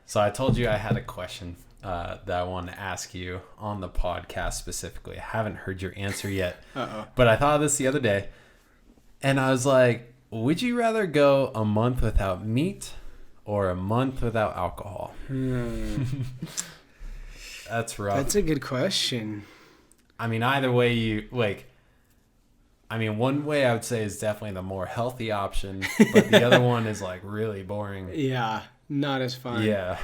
So I told you I had a question that I wanted to ask you on the podcast specifically. I haven't heard your answer yet, but I thought of this the other day, and I was like, would you rather go a month without meat or a month without alcohol? That's rough. That's a good question. I mean, either way one way I would say is definitely the more healthy option, but the other one is like really boring. Yeah, not as fun. Yeah.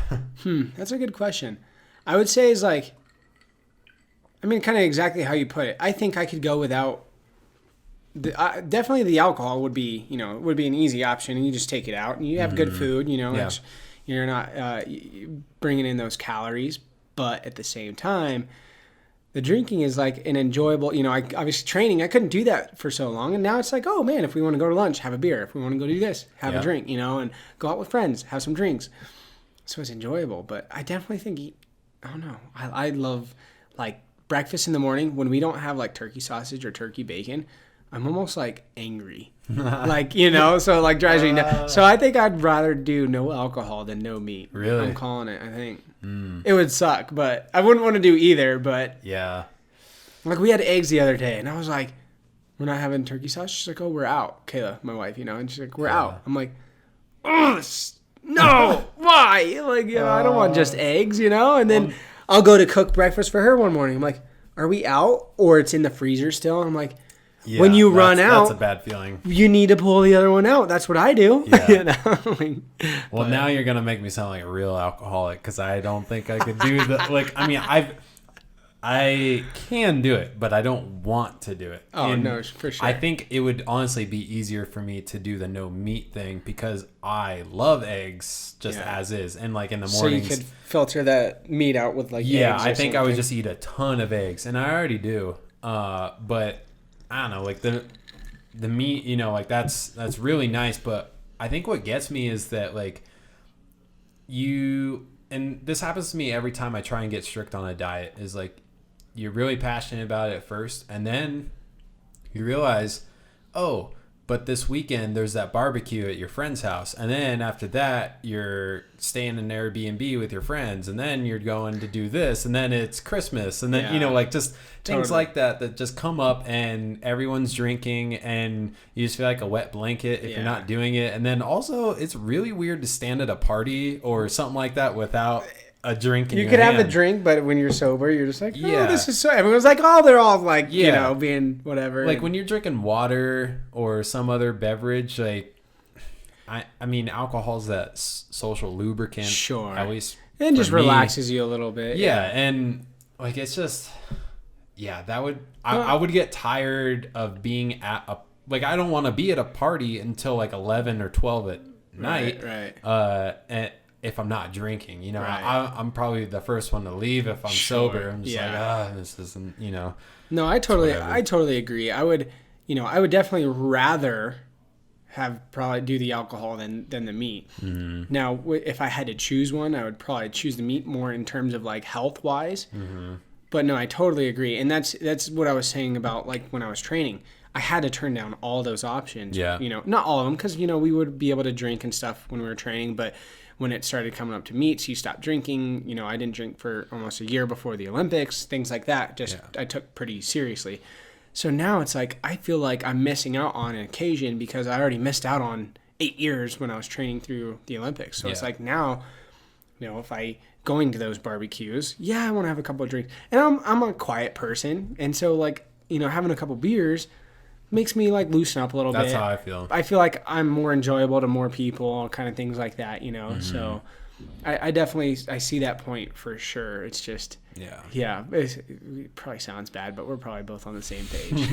That's a good question. I would say is like, I mean, kind of exactly how you put it. I think I could go without. Definitely the alcohol would be an easy option, and you just take it out, and you have good food. Yeah. You're not bringing in those calories, but at the same time, the drinking is like an enjoyable. I obviously training, I couldn't do that for so long, and now it's like, oh man, if we want to go to lunch, have a beer. If we want to go do this, have a drink. And go out with friends, have some drinks. So it's enjoyable, but I definitely think, I don't know. I love like breakfast in the morning when we don't have like turkey sausage or turkey bacon. I'm almost like angry, so it like drives me nuts. So I think I'd rather do no alcohol than no meat. Really? I'm calling it. I think it would suck, but I wouldn't want to do either. But yeah, like we had eggs the other day, and I was like, "We're not having turkey sausage." She's like, "Oh, we're out." Kayla, my wife, and she's like, "We're out." I'm like, "Oh, no, why?" Like, I don't want just eggs, And then I'll go to cook breakfast for her one morning. I'm like, "Are we out?" Or it's in the freezer still. And I'm like. Yeah, when you run out, that's a bad feeling. You need to pull the other one out. That's what I do. Yeah. Now you're gonna make me sound like a real alcoholic because I don't think I could do the I can do it, but I don't want to do it. Oh, no, for sure. I think it would honestly be easier for me to do the no meat thing because I love eggs just as is, and like in the mornings. So you could filter that meat out with like eggs. I think I would just eat a ton of eggs, and I already do. But I don't know, like the meat, like that's really nice, but I think what gets me is that like and this happens to me every time I try and get strict on a diet, is like you're really passionate about it at first, and then you realize, oh, but this weekend there's that barbecue at your friend's house, and then after that you're staying in an Airbnb with your friends, and then you're going to do this, and then it's Christmas, and then like just things like that just come up, and everyone's drinking, and you just feel like a wet blanket if you're not doing it. And then also it's really weird to stand at a party or something like that without a drink in your hand. You could have a drink, but when you're sober, you're just like, this is so... Everyone's like, oh, they're all like, being whatever. Like when you're drinking water or some other beverage, like, I mean, alcohol's that social lubricant. Sure. At least and just relaxes you a little bit. Yeah, and like it's just... Yeah, that would... I would get tired of being at a... Like, I don't want to be at a party until like 11 or 12 at night. Right. And if I'm not drinking, Right. I'm probably the first one to leave if I'm sober. I'm just like, this isn't, No, I totally agree. I would definitely rather probably do the alcohol than the meat. Mm-hmm. Now, if I had to choose one, I would probably choose the meat more in terms of like health wise. Mm-hmm. But no, I totally agree. And that's what I was saying about like when I was training. I had to turn down all those options. Yeah. Not all of them, because, we would be able to drink and stuff when we were training, but when it started coming up to meets, you stopped drinking. I didn't drink for almost a year before the Olympics, things like that. I took pretty seriously. So now it's like, I feel like I'm missing out on an occasion because I already missed out on 8 years when I was training through the Olympics. So it's like now, if I going to those barbecues, I want to have a couple of drinks, and I'm a quiet person. And so like, having a couple beers makes me like loosen up a little bit. That's how I feel. I feel like I'm more enjoyable to more people, kind of things like that, Mm-hmm. So I definitely see that point for sure. It's just it probably sounds bad, but we're probably both on the same page.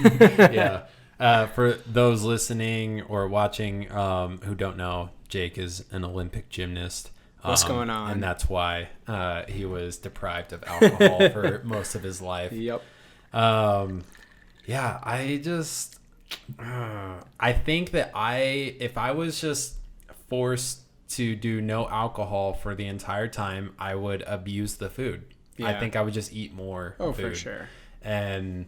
For those listening or watching who don't know, Jake is an Olympic gymnast. What's going on? And that's why he was deprived of alcohol for most of his life. Yep. I think that if I was just forced to do no alcohol for the entire time, I would abuse the food. I think I would just eat more food. For sure. And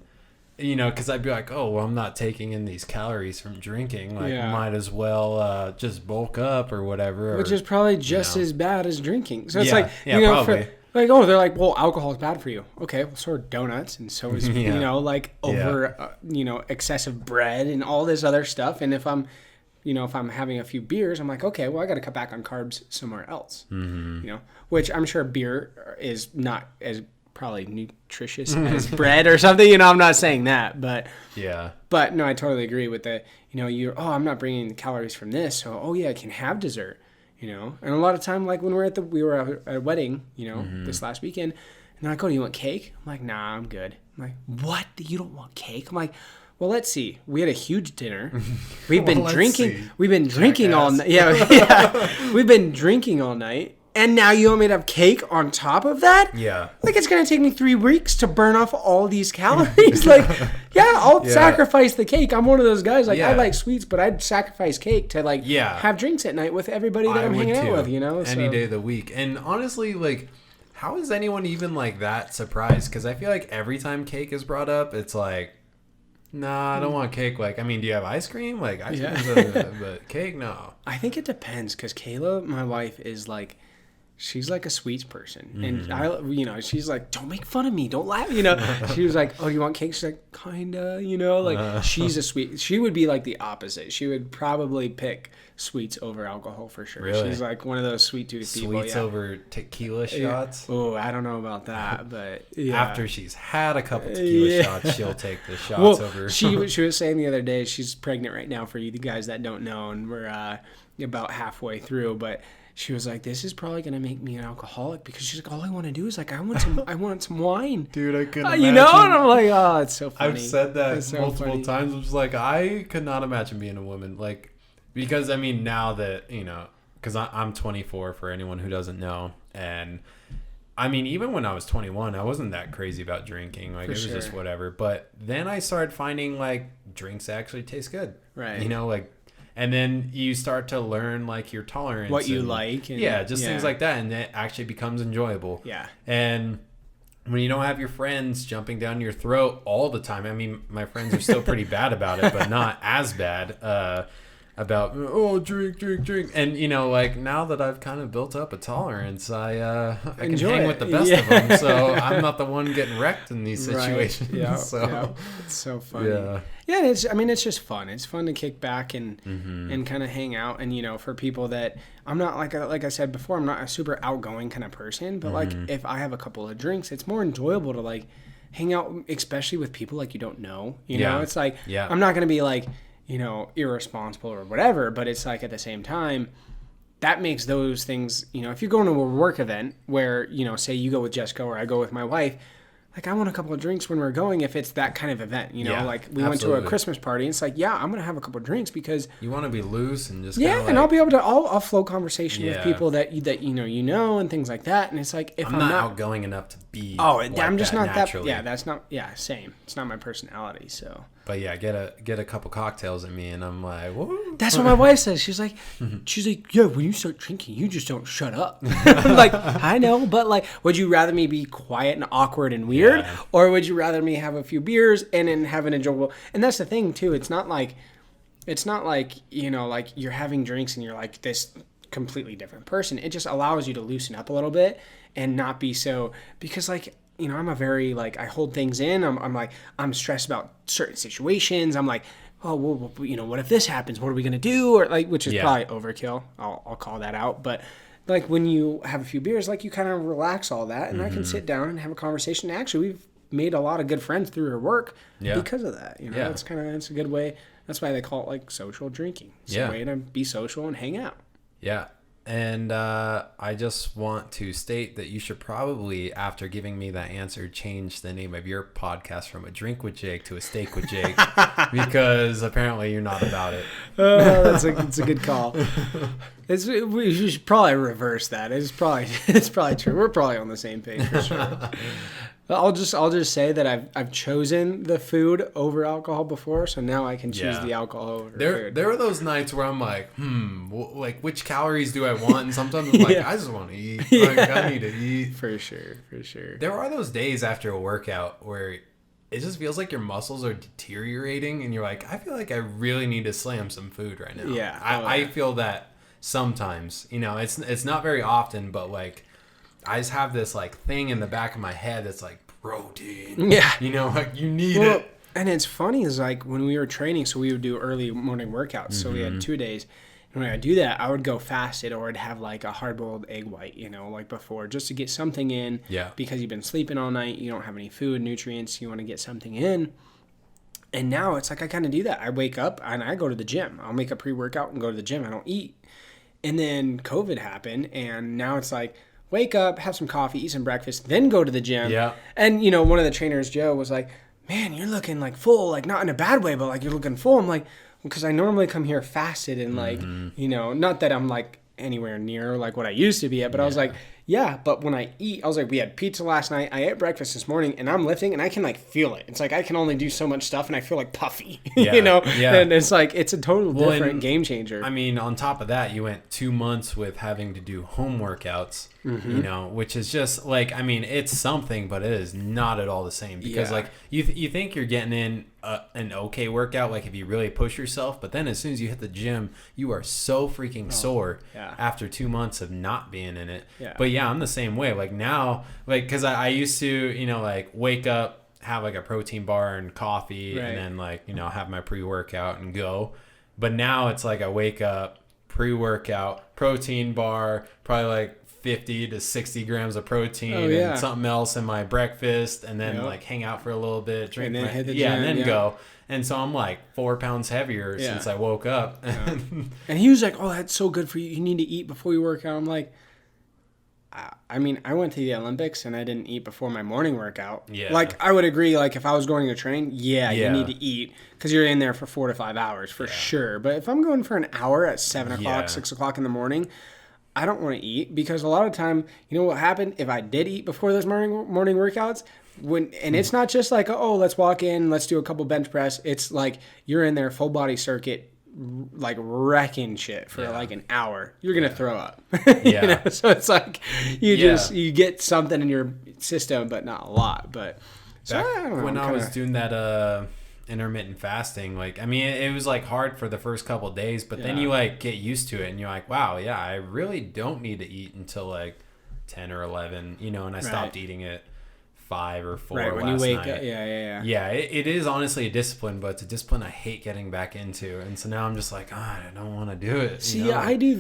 because I'd be like, oh, well, I'm not taking in these calories from drinking. Like, Yeah. might as well just bulk up or whatever. Which is probably just as bad as drinking. So it's Yeah, like, yeah, you know, probably. like, oh, they're like, well, alcohol is bad for you. Okay, well, so are donuts, and so is, Yeah. you know, like over, excessive bread and all this other stuff. And if I'm having a few beers, I'm like, okay, well, I got to cut back on carbs somewhere else. Mm-hmm. Which I'm sure beer is not as probably nutritious as bread or something. I'm not saying that, but Yeah. But no, I totally agree with the, I'm not bringing the calories from this, so I can have dessert, And a lot of time, like when we were at a wedding, this last weekend, and they're like, oh, do you want cake? I'm like, nah, I'm good. I'm like, what? You don't want cake? I'm like, well, let's see. We had a huge dinner. We've been drinking. We've been drinking all night. Yeah. We've been drinking all night. And now you want me to have cake on top of that? Yeah. Like, it's going to take me 3 weeks to burn off all these calories. Like, yeah, I'll sacrifice the cake. I'm one of those guys. Like, I like sweets, but I'd sacrifice cake to, like, have drinks at night with everybody that I'm hanging out with, Any day of the week. And honestly, like, how is anyone even, like, that surprised? Because I feel like every time cake is brought up, it's like, nah, I don't want cake. Like, I mean, do you have ice cream? Like, ice cream, but cake, no. I think it depends, because Kayla, my wife, is, like, she's like a sweets person, and she's like, don't make fun of me, don't laugh, She was like, oh, you want cake? She's like, kinda, like she's a sweet. She would be like the opposite. She would probably pick sweets over alcohol for sure. Really? She's like one of those sweet tooth people. Sweets over tequila shots. Oh, I don't know about that, but after she's had a couple tequila shots, she'll take the shots over. She was saying the other day, she's pregnant right now, for you guys that don't know, and we're about halfway through, but she was like, this is probably going to make me an alcoholic, because she's like, all I want to do is like, I want some wine. Dude, I couldn't imagine. And I'm like, oh, it's so funny. I've said that multiple times. I'm just like, I could not imagine being a woman. Like, because I mean, now that, because I'm 24 for anyone who doesn't know. And I mean, even when I was 21, I wasn't that crazy about drinking. Like, it was just whatever. But then I started finding like drinks actually taste good. Right. Like, and then you start to learn like your tolerance, what you like, and, things like that, and it actually becomes enjoyable. Yeah. And when you don't have your friends jumping down your throat all the time, I mean, my friends are still pretty bad about it, but not as bad about, oh, drink. And like, now that I've kind of built up a tolerance, I can hang with the best of them, so I'm not the one getting wrecked in these situations. Right. Yeah. So it's so funny. Yeah, it's just fun. It's fun to kick back and kind of hang out. And for people that, I'm not like I said before, I'm not a super outgoing kind of person, but like if I have a couple of drinks, it's more enjoyable to like hang out, especially with people like you don't know. It's like, I'm not gonna be like, irresponsible or whatever, but it's like at the same time, that makes those things, if you're going to a work event where, say you go with Jessica or I go with my wife, like, I want a couple of drinks when we're going, if it's that kind of event, like we went to a Christmas party, and it's like, I'm going to have a couple of drinks, because you want to be loose and just and I'll be able to, I'll flow conversation with people that and things like that. And it's like, if I'm not outgoing enough to be, I'm just not naturally. That's not, same. It's not my personality. So, but get a couple cocktails in me, and I'm like, whoa. That's what my wife says. She's like, yeah, when you start drinking, you just don't shut up. I'm like, I know, but like, would you rather me be quiet and awkward and weird? Or would you rather me have a few beers and then have an enjoyable? And that's the thing too. It's not like like you're having drinks and you're like this completely different person. It just allows you to loosen up a little bit and not be so, because like, I'm a very like, I hold things in. I'm like, I'm stressed about certain situations. I'm like, oh, well, what if this happens? What are we gonna do? Or like, which is probably overkill. I'll call that out, but. Like when you have a few beers, like you kind of relax all that, and I can sit down and have a conversation. Actually, we've made a lot of good friends through her work because of that. It's a good way. That's why they call it like social drinking. It's a way to be social and hang out. Yeah. And I just want to state that you should probably, after giving me that answer, change the name of your podcast from A Drink with Jake to A Steak with Jake, because apparently you're not about it. That's a good call. We should probably reverse that. It's probably true. We're probably on the same page for sure. I'll just say that I've chosen the food over alcohol before, so now I can choose the alcohol over food. There are those nights where I'm like, like which calories do I want? And sometimes I'm like, I just want to eat. Like, I need to eat. For sure. There are those days after a workout where it just feels like your muscles are deteriorating, and you're like, I feel like I really need to slam some food right now. Yeah. I feel that sometimes, it's not very often, but like I just have this like thing in the back of my head that's like protein. Yeah. Like you need it. And it's funny is like when we were training, so we would do early morning workouts. So we had 2 days. And when I do that, I would go fasted or I'd have like a hard-boiled egg white, like before, just to get something in. Yeah. Because you've been sleeping all night, you don't have any food, nutrients, you want to get something in. And now it's like I kind of do that. I wake up and I go to the gym. I'll make a pre-workout and go to the gym. I don't eat. And then COVID happened, and now it's like, wake up, have some coffee, eat some breakfast, then go to the gym. Yeah. And, one of the trainers, Joe, was like, man, you're looking like full, like not in a bad way, but like you're looking full. I'm like, because I normally come here fasted and like, not that I'm like anywhere near like what I used to be at, but I was like, yeah, but when I eat, I was like, we had pizza last night, I ate breakfast this morning, and I'm lifting and I can like feel it. It's like I can only do so much stuff and I feel like puffy, Yeah. And it's like, it's a total different game changer. I mean, on top of that, you went 2 months with having to do home workouts, which is just like, I mean, it's something, but it is not at all the same because like you think you're getting in an okay workout, like if you really push yourself, but then as soon as you hit the gym, you are so freaking sore after 2 months of not being in it. Yeah. But yeah, I'm the same way. Like now, like, cause I used to, like wake up, have like a protein bar and coffee and then like, have my pre-workout and go. But now it's like I wake up, pre-workout, protein bar, probably like 50 to 60 grams of protein and something else in my breakfast, and then like hang out for a little bit, drink, and then hit the gym, and then go. And so I'm like 4 pounds heavier since I woke up. Yeah. And he was like, oh, that's so good for you. You need to eat before you work out. I'm like, I mean, I went to the Olympics and I didn't eat before my morning workout. Yeah. Like, I would agree, like, if I was going to train, you need to eat because you're in there for 4 to 5 hours for sure. But if I'm going for an hour at 7 o'clock, 6 o'clock in the morning, I don't want to eat because a lot of time, what happened if I did eat before those morning workouts? And it's not just like, oh, let's walk in, let's do a couple bench press. It's like you're in there full body circuit, like wrecking shit for like an hour. You're gonna throw up. So it's like you get something in your system, but not a lot. But when I was doing that intermittent fasting, like, I mean, it was like hard for the first couple of days, but then you like get used to it and you're like, wow, I really don't need to eat until like 10 or 11, and I stopped eating at 5 or 4 when last you wake night. up. It is honestly a discipline, but it's a discipline I hate getting back into, and so now I'm just like, I don't want to do it. See, I do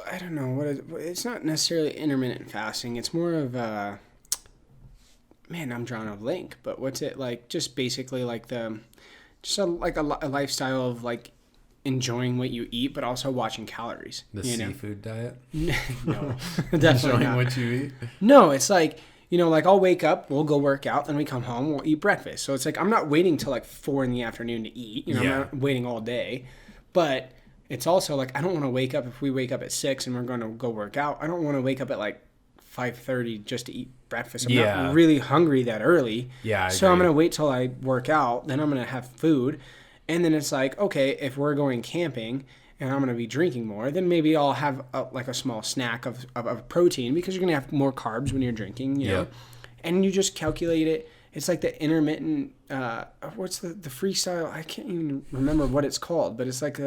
I don't know it's not necessarily intermittent fasting. It's more of man, I'm drawing a blank, but what's it like? Just basically like a lifestyle of like enjoying what you eat, but also watching calories. The seafood diet? No, definitely enjoying not. what you eat? No, it's like, like I'll wake up, we'll go work out, then we come home, we'll eat breakfast. So it's like I'm not waiting till like 4 in the afternoon to eat. I'm not waiting all day. But it's also like I don't want to wake up if we wake up at 6 and we're going to go work out. I don't want to wake up at like 5:30 just to eat breakfast. I'm not really hungry that early. Yeah, so I'm going to wait till I work out, then I'm going to have food. And then it's like, okay, if we're going camping and I'm going to be drinking more, then maybe I'll have a small snack of protein because you're going to have more carbs when you're drinking, you know. And you just calculate it. It's like the intermittent, what's the freestyle? I can't even remember what it's called, but it's like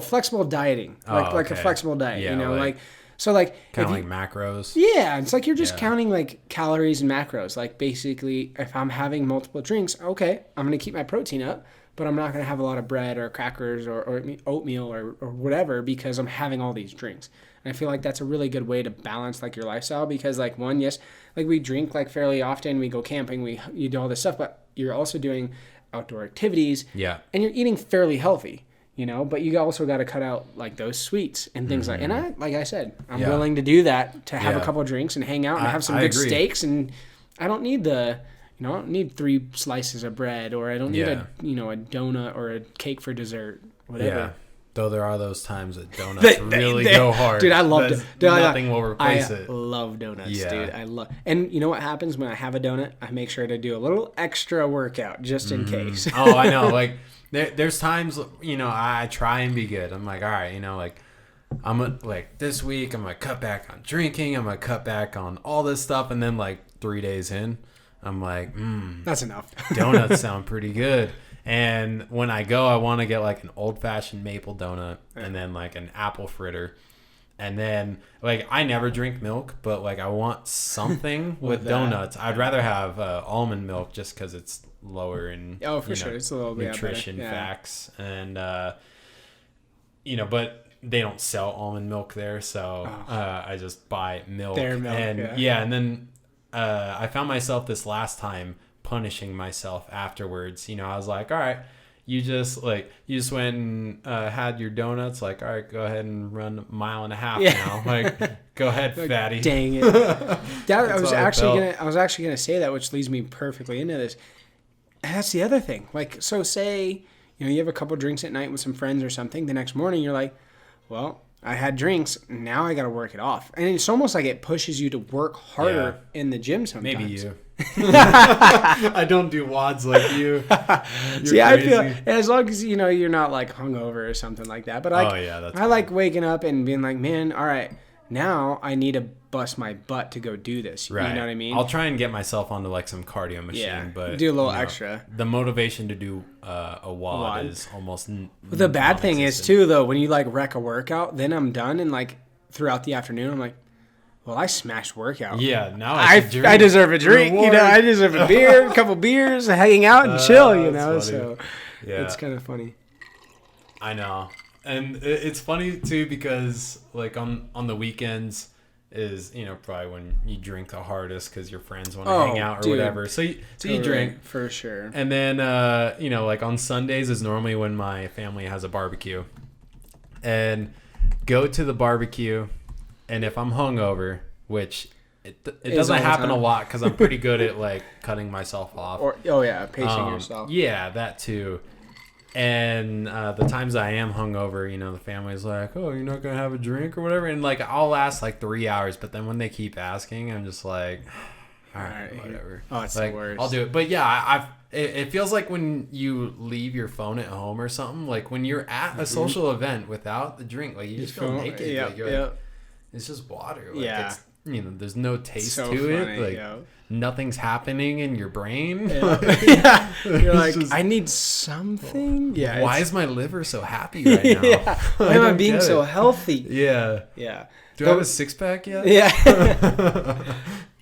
flexible dieting. Like a flexible diet, So like kind of like macros. Yeah, it's like you're just counting like calories and macros. Like basically, if I'm having multiple drinks, okay, I'm gonna keep my protein up, but I'm not gonna have a lot of bread or crackers or oatmeal or whatever because I'm having all these drinks. And I feel like that's a really good way to balance like your lifestyle because like like we drink like fairly often, we go camping, you do all this stuff, but you're also doing outdoor activities. Yeah. And you're eating fairly healthy. But you also got to cut out like those sweets and things like. And like I said, I'm willing to do that to have a couple of drinks and hang out and have some good steaks. And I don't need I don't need 3 slices of bread or I don't need a donut or a cake for dessert, whatever. Yeah. Though there are those times that donuts really go hard. Dude, I love it. Nothing will replace it. I love donuts, dude. And you know what happens when I have a donut? I make sure to do a little extra workout just in case. Oh, I know. Like. There's times, I try and be good. I'm like, all right, this week I'm going to cut back on drinking. I'm going to cut back on all this stuff. And then like 3 days in, I'm like, That's enough. donuts sound pretty good. And when I go, I want to get like an old fashioned maple donut and then like an apple fritter. And then like I never drink milk, but like I want something with donuts. I'd rather have almond milk just because it's lower in sure, it's a little bit nutrition better. facts. And but they don't sell almond milk there, so I just buy milk. Their milk, and and then I found myself this last time punishing myself afterwards. I was like, all right, you just went and had your donuts. Like, all right, go ahead and run a mile and a half now. Like, go ahead, fatty. Dang it! I was actually gonna say that, which leads me perfectly into this. And that's the other thing. Like, so say you have a couple drinks at night with some friends or something. The next morning, you're like, well, I had drinks. Now I got to work it off. And it's almost like it pushes you to work harder in the gym sometimes. Maybe you. I don't do WODs like you. See, I feel as long as you're not like hungover or something like that. But I like waking up and being like, man, all right, now I need to bust my butt to go do this. Right. You know what I mean? I'll try and get myself onto like some cardio machine, but do a little extra. The motivation to do a WOD is almost. The bad thing is too, though, when you like wreck a workout, then I'm done, and like throughout the afternoon, I'm like, well, I smashed workout. Yeah, now I deserve a drink. I deserve a beer, a couple beers, hanging out and chill. Funny. So it's kind of funny. I know, and it's funny too because like on the weekends is probably when you drink the hardest because your friends want to hang out or whatever. So you drink for sure. And then like on Sundays is normally when my family has a barbecue, and go to the barbecue. And if I'm hungover, which it doesn't happen a lot because I'm pretty good at like cutting myself off. Pacing yourself. Yeah, that too. And the times I am hungover, the family's like, "Oh, you're not gonna have a drink or whatever," and like I'll last like 3 hours. But then when they keep asking, I'm just like, "All right, whatever." Oh, it's like, the worst. I'll do it. But yeah, it feels like when you leave your phone at home or something, like when you're at a social event without the drink, like you just feel naked. Like, it's just water. Like, it's, there's no taste to it. Like nothing's happening in your brain. Yeah. You're like, I need something. Yeah. Why is my liver so happy right now? Why am I being so healthy? Yeah. Yeah. Do I have a six pack yet? Yeah.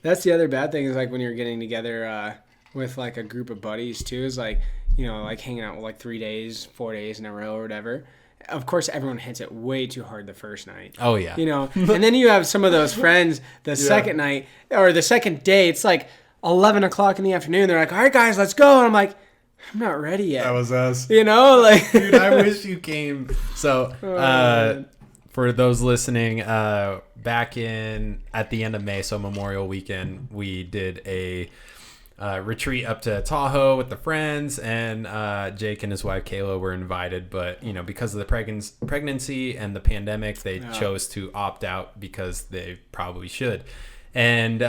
That's the other bad thing is like when you're getting together with like a group of buddies too, is like, like hanging out with like 3 days, 4 days in a row or whatever. Of course, everyone hits it way too hard the first night. Oh, yeah. And then you have some of those friends the second night or the second day. It's like 11 o'clock in the afternoon. They're like, all right, guys, let's go. And I'm like, I'm not ready yet. That was us. Like, dude, I wish you came. So, for those listening, back at the end of May, so Memorial Weekend, we did a retreat up to Tahoe with the friends, and Jake and his wife Kayla were invited, but because of the pregnancy and the pandemic, they chose to opt out because they probably should. And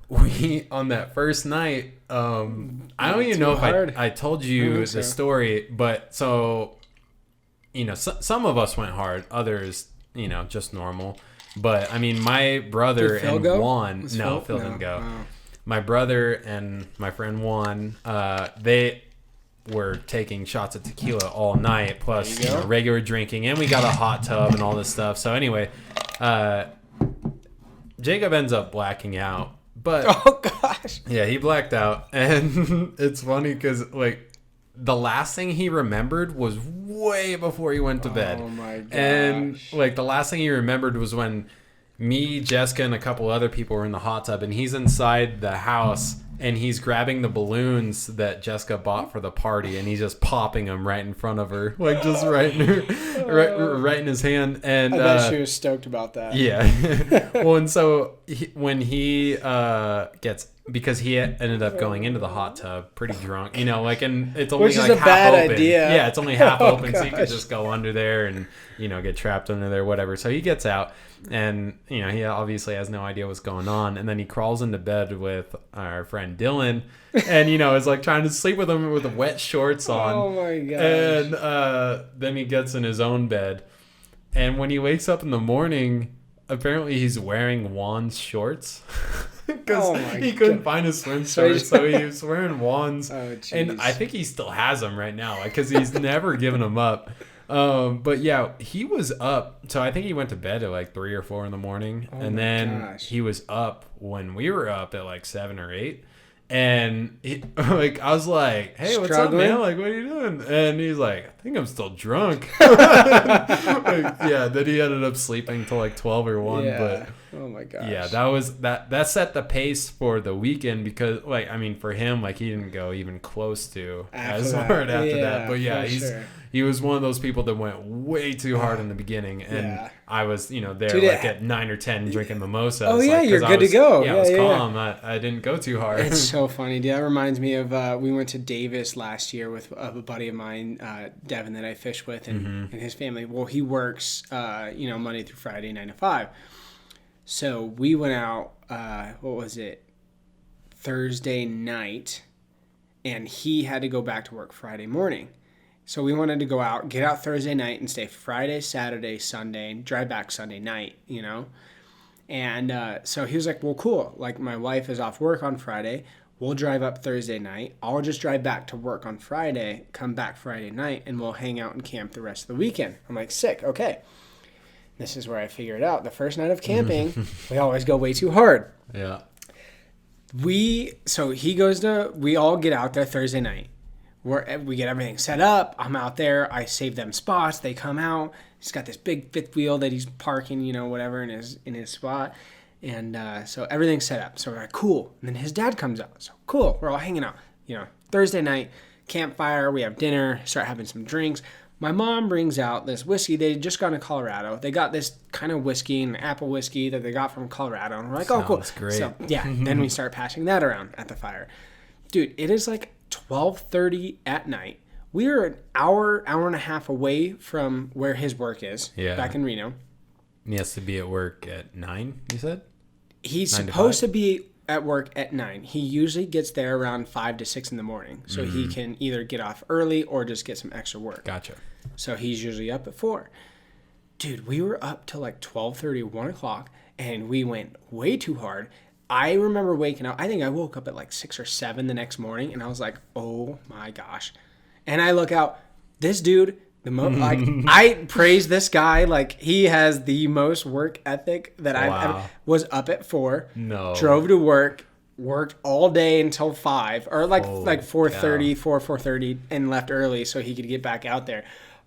we on that first night, I don't even know if I told you the story, but so some of us went hard, others just normal. But I mean, my brother and Juan, Phil didn't go. Oh. My brother and my friend Juan, they were taking shots of tequila all night, plus regular drinking, and we got a hot tub and all this stuff. So anyway, Jacob ends up blacking out. But oh gosh, yeah, he blacked out, and it's funny because like the last thing he remembered was way before he went to bed. Oh my gosh! And like the last thing he remembered was when me, Jessica, and a couple other people were in the hot tub, and he's inside the house, and he's grabbing the balloons that Jessica bought for the party, and he's just popping them right in front of her, like just right in her, right in his hand. And I bet she was stoked about that. Yeah. Well, and so when he because he ended up going into the hot tub pretty drunk, and it's only which like is a half bad open. idea. Yeah, it's only half open, gosh. so you could just go under there and get trapped under there, whatever. So he gets out, and he obviously has no idea what's going on, and then he crawls into bed with our friend Dylan, and is like trying to sleep with him with the wet shorts on. Oh my gosh. And then he gets in his own bed, and when he wakes up in the morning, apparently he's wearing Juan's shorts. because he couldn't find his swim shorts, so he was wearing wands. Oh, jeez. And I think he still has them right now, because he's never given them up. But yeah, he was up. So I think he went to bed at like 3 or 4 in the morning, and then he was up when we were up at like 7 or 8. And like I was like, "Hey, what's up, man? Like, what are you doing?" And he's like, "I think I'm still drunk." Yeah. Then he ended up sleeping till like 12 or 1. Yeah. But oh my gosh. yeah, that set the pace for the weekend, because like I mean for him, like he didn't go even close to as hard after that. But yeah, he was one of those people that went way too hard in the beginning, and I was there like at 9 or 10 drinking mimosas. Oh yeah, you're good to go. Yeah, I was calm. I didn't go too hard. It's so funny, dude. That reminds me of we went to Davis last year with a buddy of mine, Devin, that I fish with, and his family. Well, he works Monday through Friday, 9 to 5. So we went out, what was it, Thursday night, and he had to go back to work Friday morning. So we wanted to go out, get out Thursday night and stay Friday, Saturday, Sunday, and drive back Sunday night, And so he was like, well, cool. Like, my wife is off work on Friday. We'll drive up Thursday night. I'll just drive back to work on Friday, come back Friday night, and we'll hang out and camp the rest of the weekend. I'm like, sick, okay. This is where I figured out the first night of camping, we always go way too hard. Yeah. We all get out there Thursday night. We get everything set up. I'm out there. I save them spots. They come out. He's got this big fifth wheel that he's parking, whatever in his spot. And so everything's set up. So we're like, cool. And then his dad comes out. So cool. We're all hanging out. Thursday night, campfire. We have dinner. Start having some drinks. My mom brings out this whiskey. They had just gone to Colorado. They got this kind of whiskey, an apple whiskey that they got from Colorado. And we're like, oh, cool. Sounds great. So, yeah. Then we start passing that around at the fire. Dude, it is like 12:30 at night. We are an hour and a half away from where his work is, back in Reno. He has to be at work at 9, you said? He's supposed to be at work at 9. He usually gets there around 5 to 6 in the morning. So he can either get off early or just get some extra work. Gotcha. So he's usually up at 4. Dude, we were up till like 12:30, 1 o'clock, and we went way too hard. I remember waking up. I think I woke up at like 6 or 7 the next morning, and I was like, oh my gosh. And I look out, this dude, I praise this guy. Like, he has the most work ethic that I've ever. Was up at 4. No. Drove to work, worked all day until 5, or like 4:30, 4:30, and left early so he could get back out there.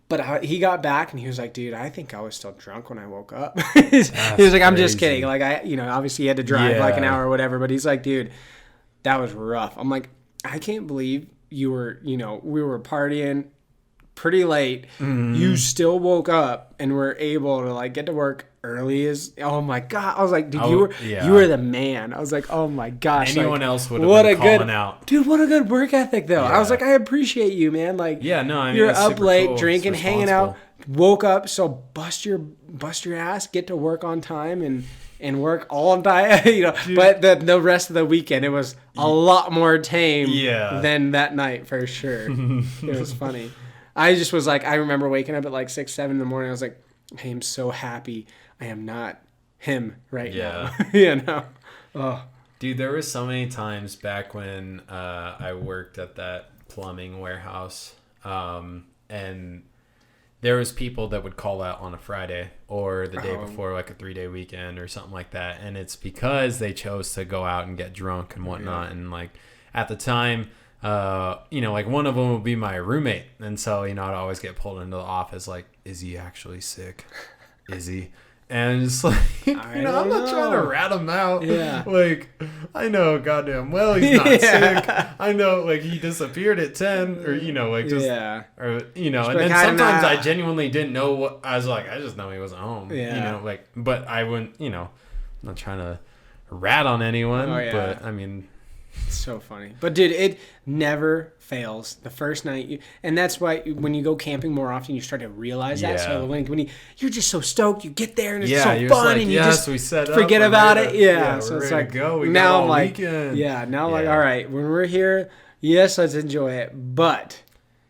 But he got back and he was like, dude, I think I was still drunk when I woke up. He was like, I'm just kidding. Like, obviously he had to drive like an hour or whatever, but he's like, dude, that was rough. I'm like, I can't believe you were, we were partying pretty late. You still woke up and were able to like get to work early as, oh my God. I was like, dude, you were the man. I was like, oh my gosh. Anyone else would have been calling out. Dude, what a good work ethic though. Yeah. I was like, I appreciate you, man. Like, you're up late, drinking, hanging out, woke up. So bust your ass, get to work on time and work all day, but the rest of the weekend, it was a lot more tame than that night for sure. It was funny. I just was like, I remember waking up at like 6, 7 in the morning. I was like, I am so happy I am not him right now. Oh, dude, there was so many times back when I worked at that plumbing warehouse, and there was people that would call out on a Friday or the day before, like a 3-day weekend or something like that, and it's because they chose to go out and get drunk and whatnot. And like at the time, like one of them would be my roommate, and so I'd always get pulled into the office like, is he actually sick? Is he? And it's like, I'm not trying to rat him out. Yeah. Like, I know goddamn well he's not sick. I know, like, he disappeared at 10 or, just, or, and then sometimes I genuinely didn't know what, I was like, I just know he wasn't home, but I wouldn't, I'm not trying to rat on anyone, but I mean, it's so funny. But dude, it never fails. The first night, and that's why when you go camping more often, you start to realize that. So when you're just so stoked, you get there and it's so fun, like, and you just forget about it. Yeah, so it's like go. Now I'm like, all right, when we're here, yes, let's enjoy it, but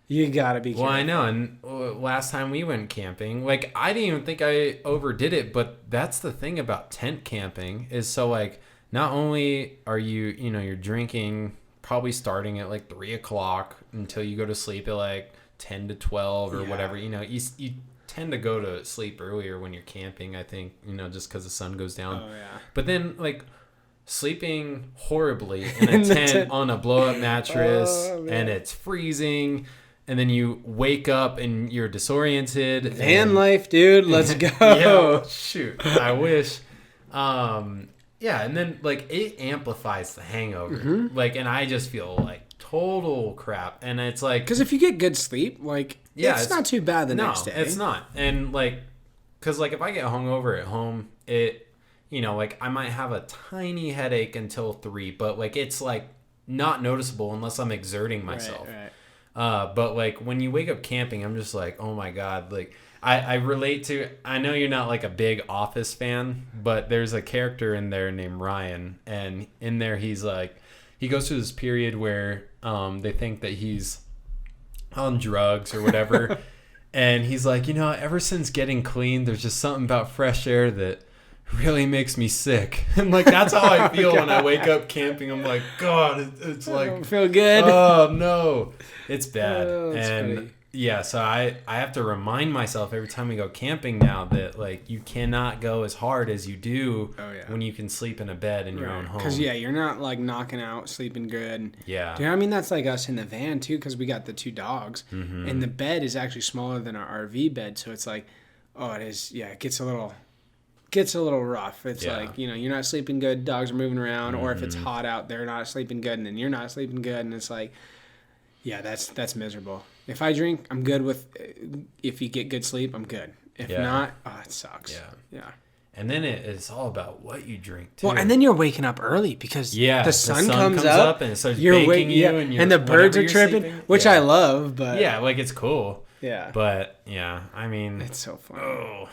you gotta be careful. Well, I know, and last time we went camping, like, I didn't even think I overdid it, but that's the thing about tent camping is so, like, not only are you're drinking probably starting at like 3:00 until you go to sleep at like 10 to 12 or whatever, you tend to go to sleep earlier when you're camping, I think, just because the sun goes down. Oh, yeah. But then like sleeping horribly in a tent on a blow up mattress and it's freezing. And then you wake up and you're disoriented. Van life, dude. Let's go. Yeah, shoot. I wish. Yeah, and then like it amplifies the hangover. Mm-hmm. Like, and I just feel like total crap. And it's like, because if you get good sleep, like, it's not too bad the next day. It's not. And like, because like if I get hungover at home, like I might have a tiny headache until 3, but like it's like not noticeable unless I'm exerting myself. Right. But like when you wake up camping, I'm just like, oh my God, like I relate to, I know you're not like a big Office fan, but there's a character in there named Ryan, and in there he's like, he goes through this period where they think that he's on drugs or whatever. And he's like, ever since getting clean, there's just something about fresh air that really makes me sick. And like that's how I feel when I wake up camping. I'm like, God, it's like, I don't feel good. Oh no, it's bad. And funny. Yeah, so I have to remind myself every time we go camping now that like you cannot go as hard as you do when you can sleep in a bed in your own home. Because you're not like knocking out, sleeping good. Yeah. Do you know what I mean? That's like us in the van too, because we got the 2 dogs, and the bed is actually smaller than our RV bed, so it's like, it is. Yeah, it gets a little rough. It's like, you're not sleeping good, dogs are moving around, or if it's hot out, they're not sleeping good, and then you're not sleeping good, and it's like, that's miserable. If I drink, I'm good with, if you get good sleep, I'm good. If not, it sucks. Yeah. And then it's all about what you drink too. Well, and then you're waking up early because the sun comes up and it starts baking you, and the birds are tripping, which I love, but like it's cool. Yeah. But I mean, it's so fun. Oh.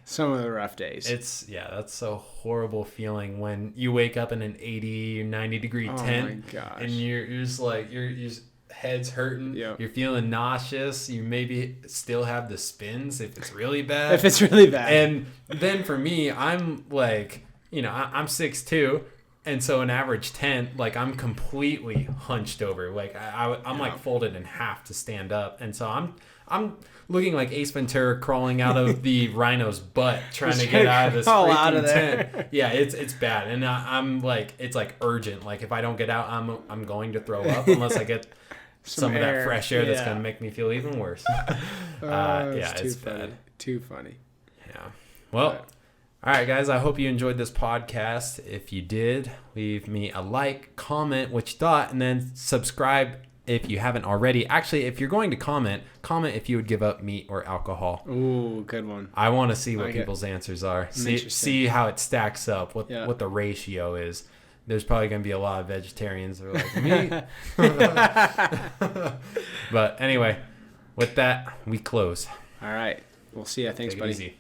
Some of the rough days. That's a horrible feeling when you wake up in an 80 or 90 degree tent. Oh my gosh. And you're just like, your head's hurting. Yep. You're feeling nauseous. You maybe still have the spins if it's really bad. And then for me, I'm like, I'm 6'2", and so an average tent, like I'm completely hunched over. Like I'm like folded in half to stand up. And so I'm looking like Ace Ventura crawling out of the rhino's butt trying to get out of this freaking tent. Yeah, it's bad. And I'm like, it's like urgent. Like if I don't get out, I'm going to throw up unless I get some of that fresh air that's going to make me feel even worse. It's bad. Too funny. Yeah. Well, all right, guys, I hope you enjoyed this podcast. If you did, leave me a like, comment what you thought, and then subscribe if you haven't already. Actually, if you're going to comment if you would give up meat or alcohol. Ooh, good one. I want to see what people's answers are. See how it stacks up, what the ratio is. There's probably going to be a lot of vegetarians that are like, me? But anyway, with that, we close. All right. We'll see you. Thanks, buddy. Take it easy.